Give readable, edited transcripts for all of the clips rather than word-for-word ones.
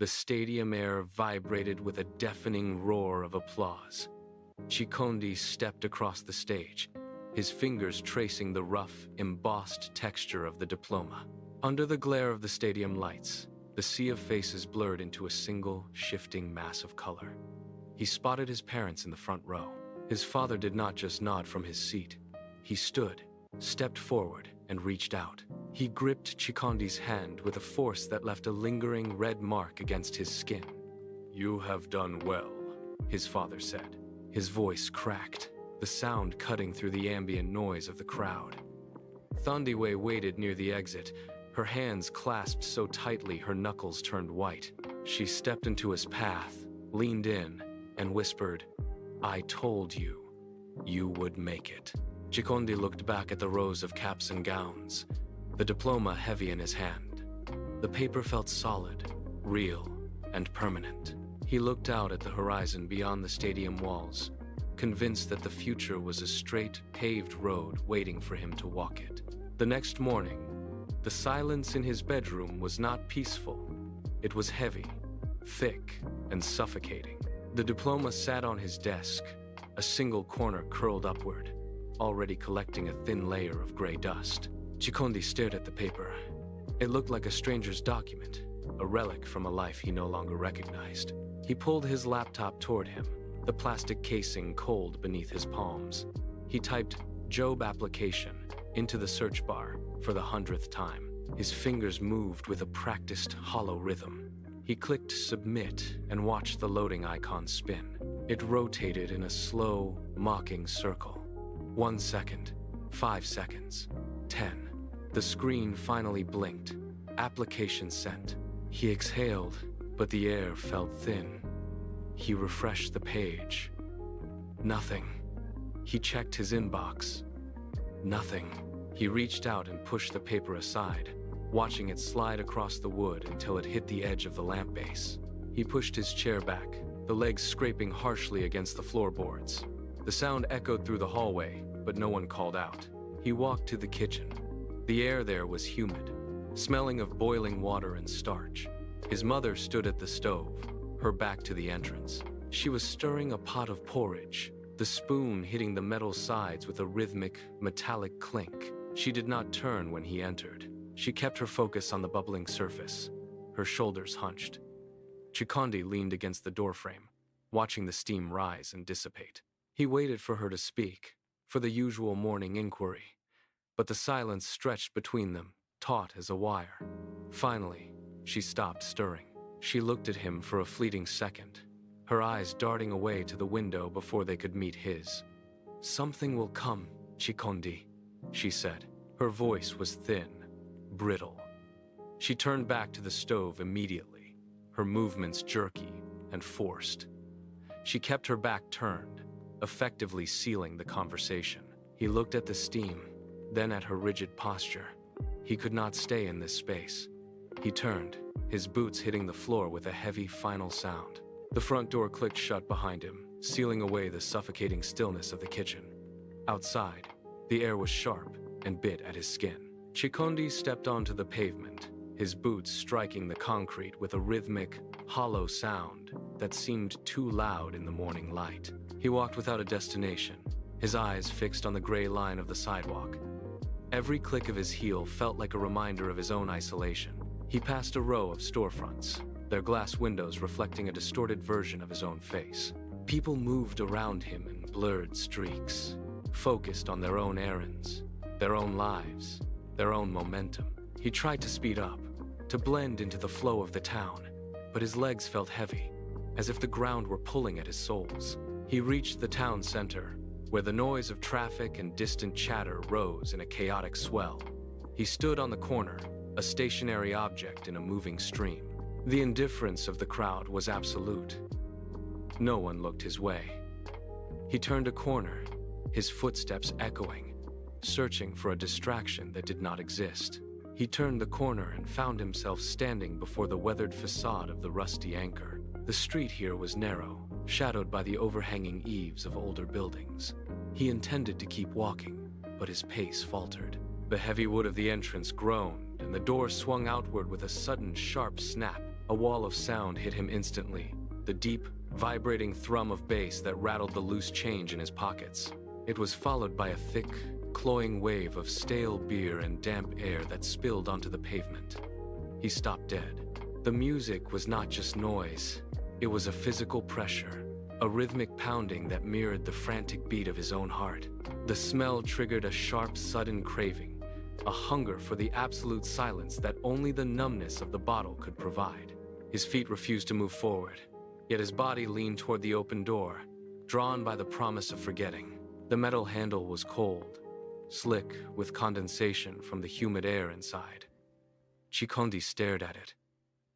The stadium air vibrated with a deafening roar of applause. Chikondi stepped across the stage, his fingers tracing the rough, embossed texture of the diploma. Under the glare of the stadium lights, the sea of faces blurred into a single, shifting mass of color. He spotted his parents in the front row. His father did not just nod from his seat. He stood, stepped forward, and reached out. He gripped Chikondi's hand with a force that left a lingering red mark against his skin. "You have done well," his father said. His voice cracked, the sound cutting through the ambient noise of the crowd. Thandiwe waited near the exit, her hands clasped so tightly her knuckles turned white. She stepped into his path, leaned in, and whispered, "I told you, you would make it." Chikondi looked back at the rows of caps and gowns, the diploma heavy in his hand. The paper felt solid, real, and permanent. He looked out at the horizon beyond the stadium walls, convinced that the future was a straight, paved road waiting for him to walk it. The next morning, the silence in his bedroom was not peaceful. It was heavy, thick, and suffocating. The diploma sat on his desk, a single corner curled upward, already collecting a thin layer of gray dust. Chikondi stared at the paper. It looked like a stranger's document, a relic from a life he no longer recognized. He pulled his laptop toward him, the plastic casing cold beneath his palms. He typed "Job application" into the search bar for the 100th time. His fingers moved with a practiced, hollow rhythm. He clicked submit and watched the loading icon spin. It rotated in a slow, mocking circle. 1 second, 5 seconds, 10. The screen finally blinked. Application sent. He exhaled, but the air felt thin. He refreshed the page. Nothing. He checked his inbox. Nothing. He reached out and pushed the paper aside, watching it slide across the wood until it hit the edge of the lamp base. He pushed his chair back, the legs scraping harshly against the floorboards. The sound echoed through the hallway, but no one called out. He walked to the kitchen. The air there was humid, smelling of boiling water and starch. His mother stood at the stove, her back to the entrance. She was stirring a pot of porridge, the spoon hitting the metal sides with a rhythmic, metallic clink. She did not turn when he entered. She kept her focus on the bubbling surface, her shoulders hunched. Chikondi leaned against the doorframe, watching the steam rise and dissipate. He waited for her to speak, for the usual morning inquiry, but the silence stretched between them, taut as a wire. Finally, she stopped stirring. She looked at him for a fleeting second, her eyes darting away to the window before they could meet his. "Something will come, Chikondi," she said. Her voice was thin, brittle. She turned back to the stove immediately, her movements jerky and forced. She kept her back turned, effectively sealing the conversation. He looked at the steam, then at her rigid posture. He could not stay in this space. He turned, his boots hitting the floor with a heavy final sound. The front door clicked shut behind him, sealing away the suffocating stillness of the kitchen. Outside, the air was sharp and bit at his skin. Chikondi stepped onto the pavement, his boots striking the concrete with a rhythmic, hollow sound that seemed too loud in the morning light. He walked without a destination, his eyes fixed on the gray line of the sidewalk. Every click of his heel felt like a reminder of his own isolation. He passed a row of storefronts, their glass windows reflecting a distorted version of his own face. People moved around him in blurred streaks, focused on their own errands, their own lives, their own momentum. He tried to speed up, to blend into the flow of the town, but his legs felt heavy, as if the ground were pulling at his soles. He reached the town center, where the noise of traffic and distant chatter rose in a chaotic swell. He stood on the corner, a stationary object in a moving stream. The indifference of the crowd was absolute. No one looked his way. He turned a corner, his footsteps echoing, searching for a distraction that did not exist. He turned the corner and found himself standing before the weathered facade of the rusty anchor. The street here was narrow, shadowed by the overhanging eaves of older buildings. He intended to keep walking, but his pace faltered. The heavy wood of the entrance groaned, and the door swung outward with a sudden sharp snap. A wall of sound hit him instantly, the deep, vibrating thrum of bass that rattled the loose change in his pockets. It was followed by a thick, cloying wave of stale beer and damp air that spilled onto the pavement. He stopped dead. The music was not just noise, it was a physical pressure, a rhythmic pounding that mirrored the frantic beat of his own heart. The smell triggered a sharp, sudden craving, a hunger for the absolute silence that only the numbness of the bottle could provide. His feet refused to move forward, yet his body leaned toward the open door, drawn by the promise of forgetting. The metal handle was cold, slick with condensation from the humid air inside. Chikondi stared at it,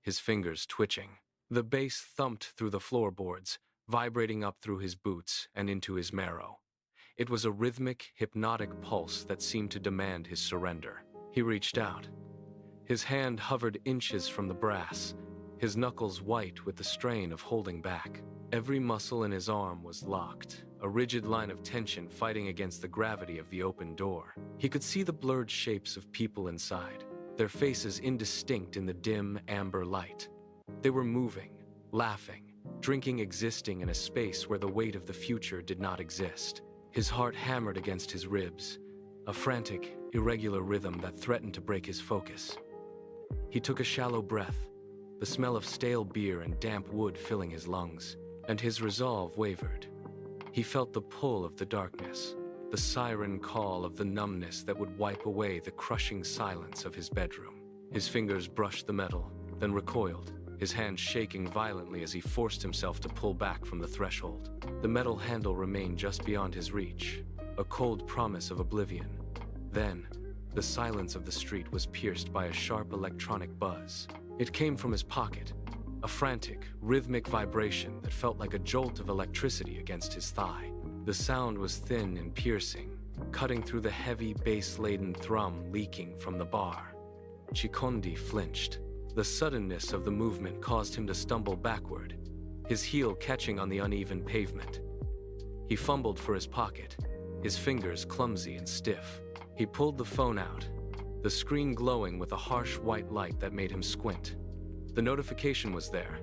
his fingers twitching. The bass thumped through the floorboards, vibrating up through his boots and into his marrow. It was a rhythmic, hypnotic pulse that seemed to demand his surrender. He reached out. His hand hovered inches from the brass, his knuckles white with the strain of holding back. Every muscle in his arm was locked, a rigid line of tension fighting against the gravity of the open door. He could see the blurred shapes of people inside, their faces indistinct in the dim, amber light. They were moving, laughing, drinking, existing in a space where the weight of the future did not exist. His heart hammered against his ribs, a frantic, irregular rhythm that threatened to break his focus. He took a shallow breath, the smell of stale beer and damp wood filling his lungs, and his resolve wavered. He felt the pull of the darkness, the siren call of the numbness that would wipe away the crushing silence of his bedroom. His fingers brushed the metal, then recoiled, his hand shaking violently as he forced himself to pull back from the threshold. The metal handle remained just beyond his reach, a cold promise of oblivion. Then, the silence of the street was pierced by a sharp electronic buzz. It came from his pocket, a frantic, rhythmic vibration that felt like a jolt of electricity against his thigh. The sound was thin and piercing, cutting through the heavy, bass-laden thrum leaking from the bar. Chikondi flinched. The suddenness of the movement caused him to stumble backward, his heel catching on the uneven pavement. He fumbled for his pocket, his fingers clumsy and stiff. He pulled the phone out, the screen glowing with a harsh white light that made him squint. The notification was there,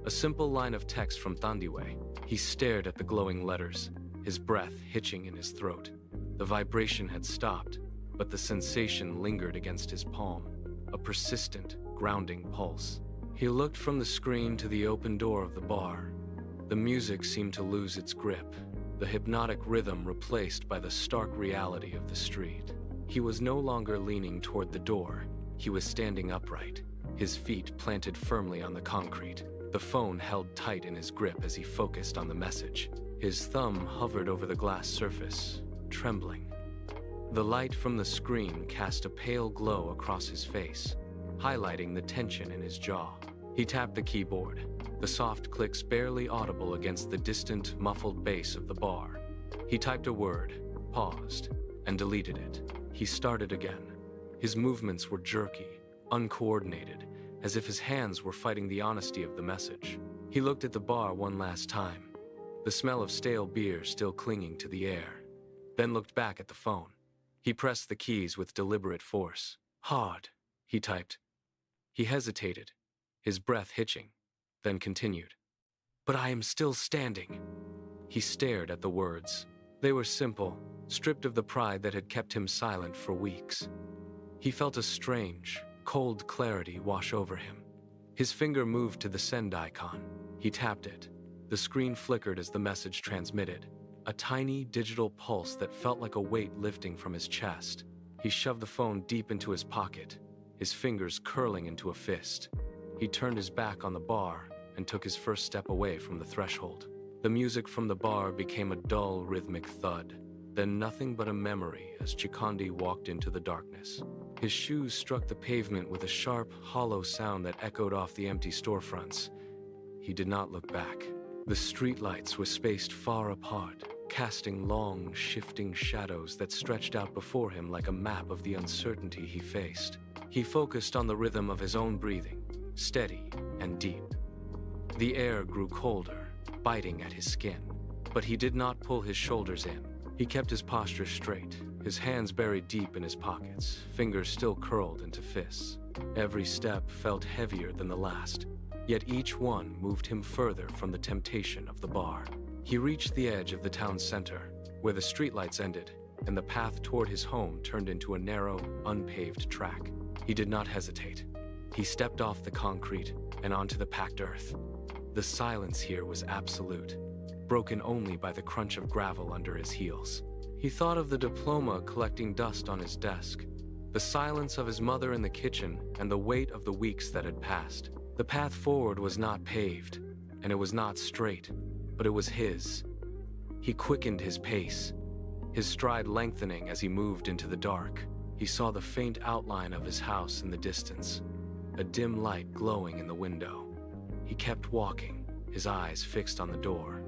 a simple line of text from Thandiwe. He stared at the glowing letters, his breath hitching in his throat. The vibration had stopped, but the sensation lingered against his palm, a persistent, grounding pulse. He looked from the screen to the open door of the bar. The music seemed to lose its grip, the hypnotic rhythm replaced by the stark reality of the street. He was no longer leaning toward the door. He was standing upright, his feet planted firmly on the concrete, the phone held tight in his grip as he focused on the message. His thumb hovered over the glass surface, trembling. The light from the screen cast a pale glow across his face, highlighting the tension in his jaw. He tapped the keyboard, the soft clicks barely audible against the distant, muffled bass of the bar. He typed a word, paused, and deleted it. He started again. His movements were jerky, uncoordinated, as if his hands were fighting the honesty of the message. He looked at the bar one last time, the smell of stale beer still clinging to the air, then looked back at the phone. He pressed the keys with deliberate force. Hard, he typed. He hesitated, his breath hitching, then continued. But I am still standing. He stared at the words. They were simple, stripped of the pride that had kept him silent for weeks. He felt a strange, cold clarity wash over him. His finger moved to the send icon. He tapped it. The screen flickered as the message transmitted, a tiny digital pulse that felt like a weight lifting from his chest. He shoved the phone deep into his pocket, his fingers curling into a fist. He turned his back on the bar and took his first step away from the threshold. The music from the bar became a dull, rhythmic thud, then nothing but a memory as Chikondi walked into the darkness. His shoes struck the pavement with a sharp, hollow sound that echoed off the empty storefronts. He did not look back. The streetlights were spaced far apart, casting long, shifting shadows that stretched out before him like a map of the uncertainty he faced. He focused on the rhythm of his own breathing, steady and deep. The air grew colder, biting at his skin, but he did not pull his shoulders in. He kept his posture straight, his hands buried deep in his pockets, fingers still curled into fists. Every step felt heavier than the last, yet each one moved him further from the temptation of the bar. He reached the edge of the town center, where the streetlights ended, and the path toward his home turned into a narrow, unpaved track. He did not hesitate. He stepped off the concrete and onto the packed earth. The silence here was absolute, broken only by the crunch of gravel under his heels. He thought of the diploma collecting dust on his desk, the silence of his mother in the kitchen, and the weight of the weeks that had passed. The path forward was not paved, and it was not straight, but it was his. He quickened his pace, his stride lengthening as he moved into the dark. He saw the faint outline of his house in the distance, a dim light glowing in the window. He kept walking, his eyes fixed on the door.